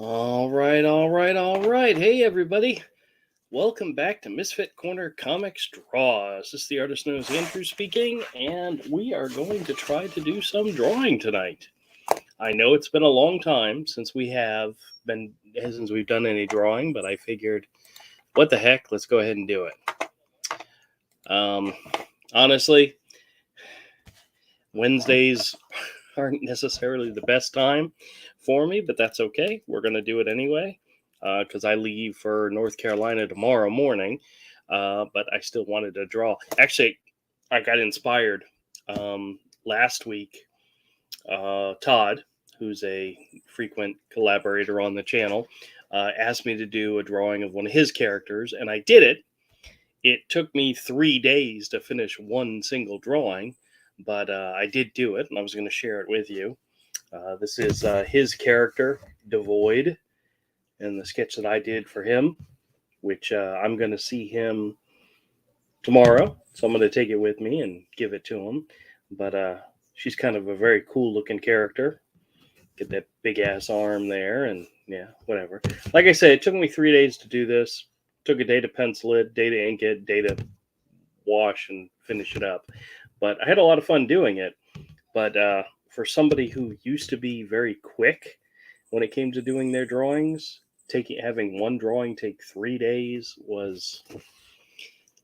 All right. Hey, everybody. Welcome back to Misfit Corner Comics Draws. This is the artist known as Andrew speaking, and we are going to try to do some drawing tonight. I know it's been a long time since we've done any drawing, but I figured, what the heck, let's go ahead and do it. Honestly, Wednesdays aren't necessarily the best time for me, but that's okay. We're going to do it anyway because I leave for North Carolina tomorrow morning. But I still wanted to draw. Actually, I got inspired last week. Todd, who's a frequent collaborator on the channel, asked me to do a drawing of one of his characters, and I did it. It took me 3 days to finish one single drawing, but I did do it, and I was going to share it with you. This is his character, Devoid, and the sketch that I did for him, which I'm going to see him tomorrow. So I'm going to take it with me and give it to him. But she's kind of a very cool looking character. Get that big ass arm there, and yeah, whatever. Like I said, it took me 3 days to do this. Took a day to pencil it, day to ink it, day to wash and finish it up. But I had a lot of fun doing it. But for somebody who used to be very quick when it came to doing their drawings, having one drawing take 3 days was,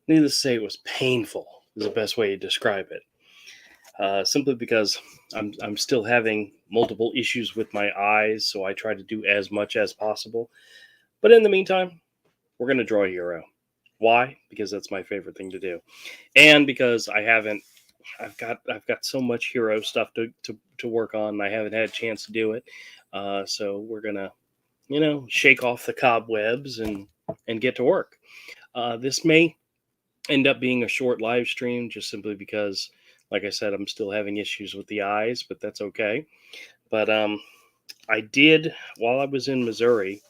needless to say, it was painful. Is the best way to describe it. Simply because I'm still having multiple issues with my eyes, so I try to do as much as possible. But in the meantime, we're going to draw a hero. Why? Because that's my favorite thing to do, and because I've got so much hero stuff to work on, and I haven't had a chance to do it. So we're gonna, shake off the cobwebs and get to work. This may end up being a short live stream, just simply because, like I said, I'm still having issues with the eyes, but that's okay. But I did, while I was in Missouri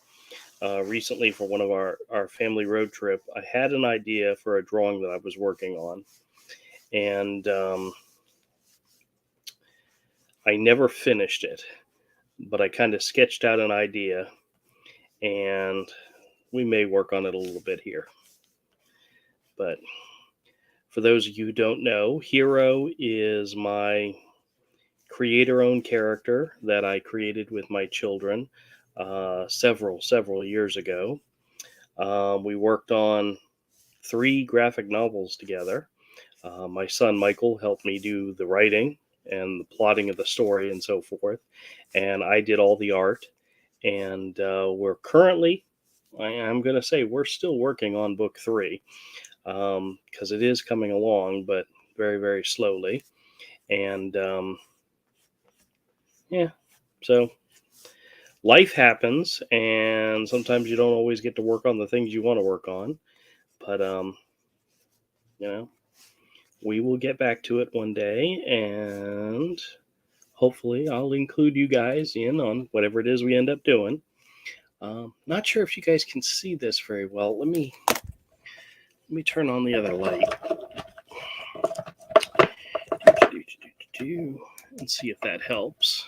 recently for one of our family road trip, I had an idea for a drawing that I was working on, and I never finished it, but I kind of sketched out an idea, and we may work on it a little bit here. But for those of you who don't know, Hero is my creator-owned character that I created with my children several years ago. We worked on 3 graphic novels together. My son Michael helped me do the writing and the plotting of the story and so forth, and I did all the art. And we're currently, I'm going to say, we're still working on book 3 because it is coming along, but very, very slowly. And yeah, so life happens, and sometimes you don't always get to work on the things you want to work on. But we will get back to it one day, and hopefully I'll include you guys in on whatever it is we end up doing. Not sure if you guys can see this very well. Let me turn on the other light and see if that helps.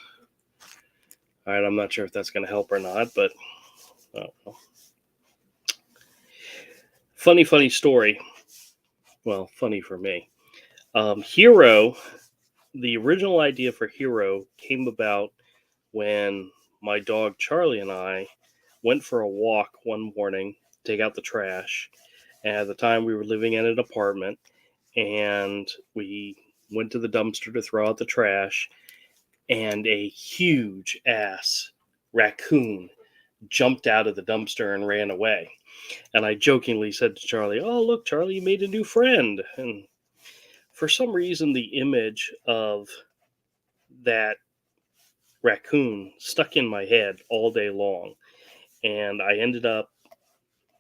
All right, I'm not sure if that's going to help or not, but funny story. Well, funny for me. Hero, the original idea for Hero came about when my dog Charlie and I went for a walk one morning to take out the trash. And at the time, we were living in an apartment, and we went to the dumpster to throw out the trash, and a huge ass raccoon jumped out of the dumpster and ran away. And I jokingly said to Charlie, "Oh, look, Charlie, you made a new friend." And for some reason, the image of that raccoon stuck in my head all day long. And I ended up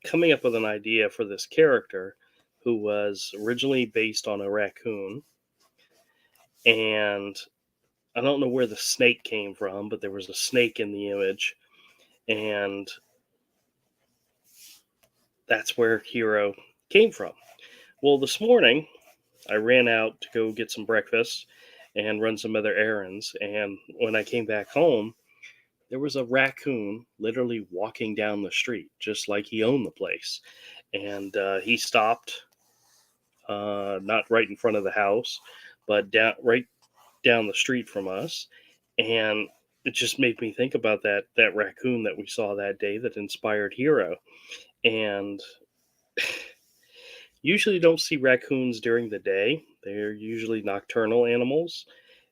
coming up with an idea for this character who was originally based on a raccoon. And I don't know where the snake came from, but there was a snake in the image. And that's where Hero came from. Well, this morning, I ran out to go get some breakfast and run some other errands. And when I came back home, there was a raccoon literally walking down the street, just like he owned the place. And he stopped, not right in front of the house, but right down the street from us. And it just made me think about that raccoon that we saw that day that inspired Hero. And usually don't see raccoons during the day. They're usually nocturnal animals.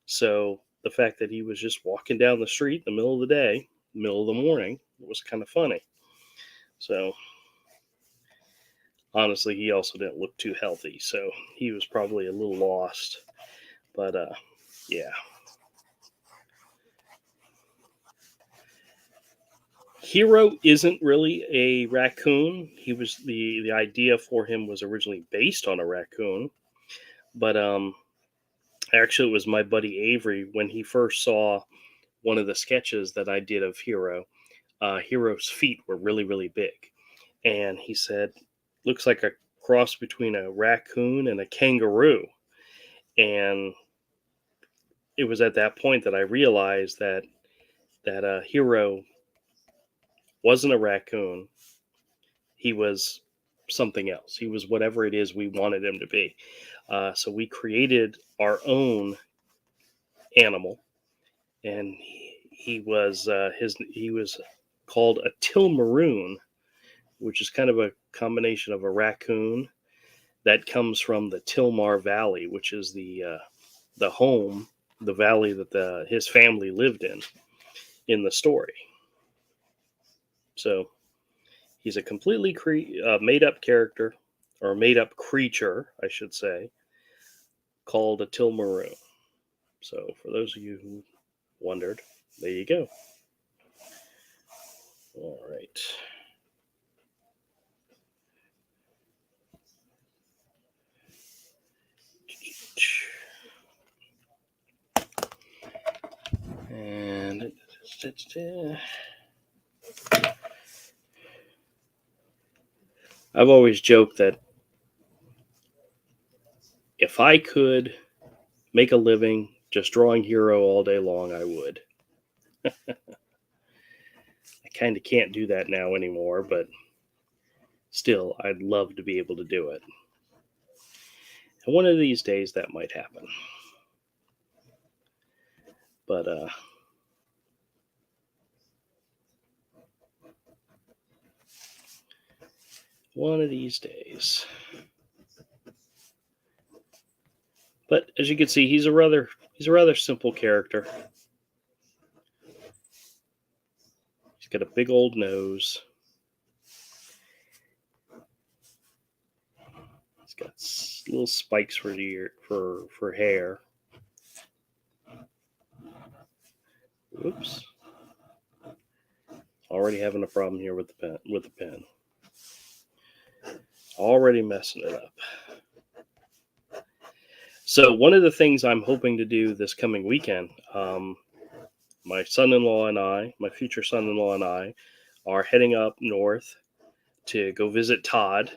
So the fact that he was just walking down the street in the middle of the day, middle of the morning, was kind of funny. So honestly, he also didn't look too healthy. So he was probably a little lost. But yeah. Hero isn't really a raccoon. He was the idea for him was originally based on a raccoon, but actually it was my buddy Avery when he first saw one of the sketches that I did of Hero. Hero's feet were really really big, and he said, "Looks like a cross between a raccoon and a kangaroo." And it was at that point that I realized that Hero wasn't a raccoon. He was something else. He was whatever it is we wanted him to be. So we created our own animal, and he was called a Tilmaroon, which is kind of a combination of a raccoon that comes from the Tilmar Valley, which is the home, the valley that his family lived in the story. So he's a completely made up character, or made up creature, I should say, called a Tilmaroon. So for those of you who wondered, there you go. All right. And I've always joked that if I could make a living just drawing Hero all day long, I would. I kind of can't do that now anymore, but still, I'd love to be able to do it. And one of these days, that might happen. But one of these days. But as you can see, he's a rather simple character. He's got a big old nose. He's got little spikes for hair. Whoops! Already having a problem here with the pen. Already messing it up. So one of the things I'm hoping to do this coming weekend, my son-in-law and I, my future son-in-law and I, are heading up north to go visit Todd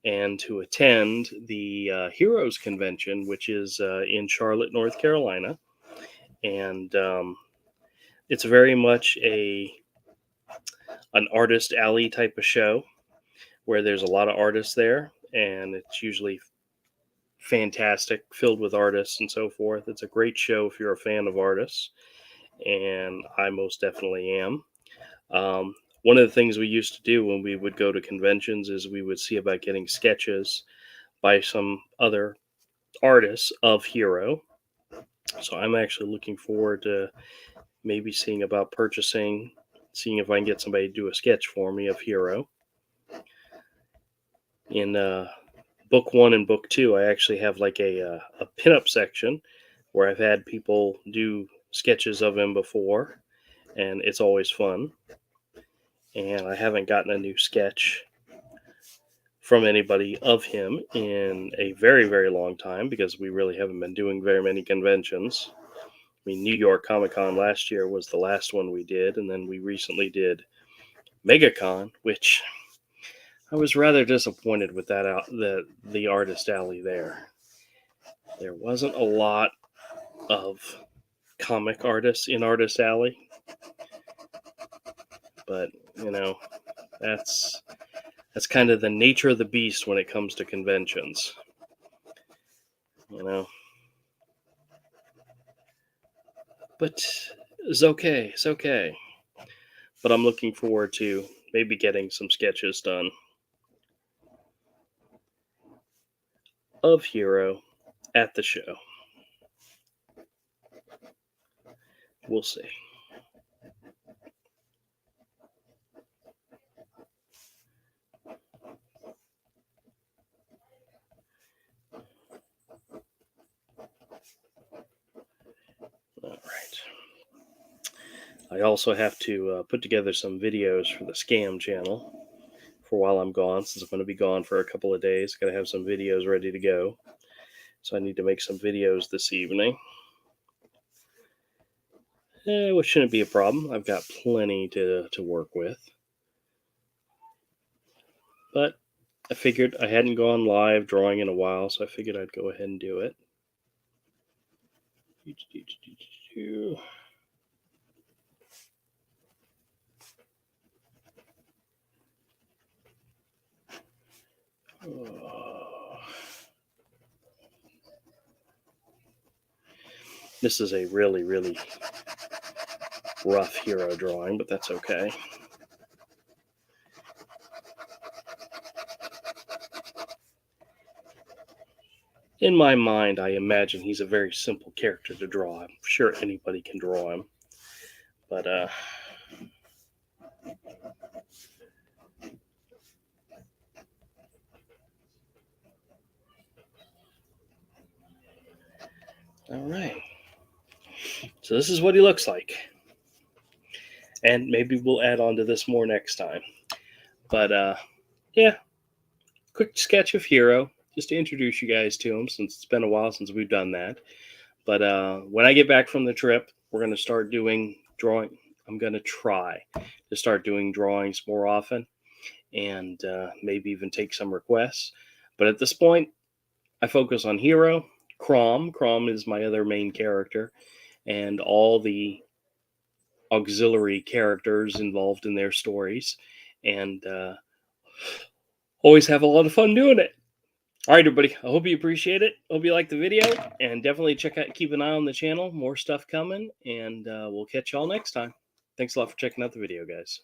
and to attend the Heroes Convention, which is in Charlotte, North Carolina. And it's very much an artist alley type of show where there's a lot of artists there, and it's usually fantastic, filled with artists and so forth. It's a great show if you're a fan of artists, and I most definitely am. One of the things we used to do when we would go to conventions is we would see about getting sketches by some other artists of Hero. So I'm actually looking forward to maybe seeing about seeing if I can get somebody to do a sketch for me of Hero. In book one and book two, I actually have like a pinup section where I've had people do sketches of him before, and it's always fun. And I haven't gotten a new sketch from anybody of him in a very, very long time because we really haven't been doing very many conventions. I mean, New York Comic Con last year was the last one we did, and then we recently did MegaCon, which I was rather disappointed with the artist alley there. There wasn't a lot of comic artists in Artist Alley. But you know, that's kind of the nature of the beast when it comes to conventions. You know, but it's okay. It's okay. But I'm looking forward to maybe getting some sketches done of Hero at the show. We'll see. All right. I also have to put together some videos for the scam channel for while I'm gone, since I'm going to be gone for a couple of days. Got to have some videos ready to go. So I need to make some videos this evening. Which shouldn't be a problem. I've got plenty to work with. But I figured I hadn't gone live drawing in a while, so I figured I'd go ahead and do it. Oh. This is a really, really rough hero drawing, but that's okay. In my mind, I imagine he's a very simple character to draw. I'm sure anybody can draw him. But, all right. So this is what he looks like. And maybe we'll add on to this more next time. But, yeah, quick sketch of Hero, just to introduce you guys to him, since it's been a while since we've done that. But when I get back from the trip, we're going to start doing drawing. I'm going to try to start doing drawings more often, and maybe even take some requests. But at this point, I focus on Hero. Crom is my other main character, and all the auxiliary characters involved in their stories, and always have a lot of fun doing it. All right, everybody. I hope you appreciate it. Hope you like the video, and definitely keep an eye on the channel. More stuff coming, and we'll catch y'all next time. Thanks a lot for checking out the video, guys.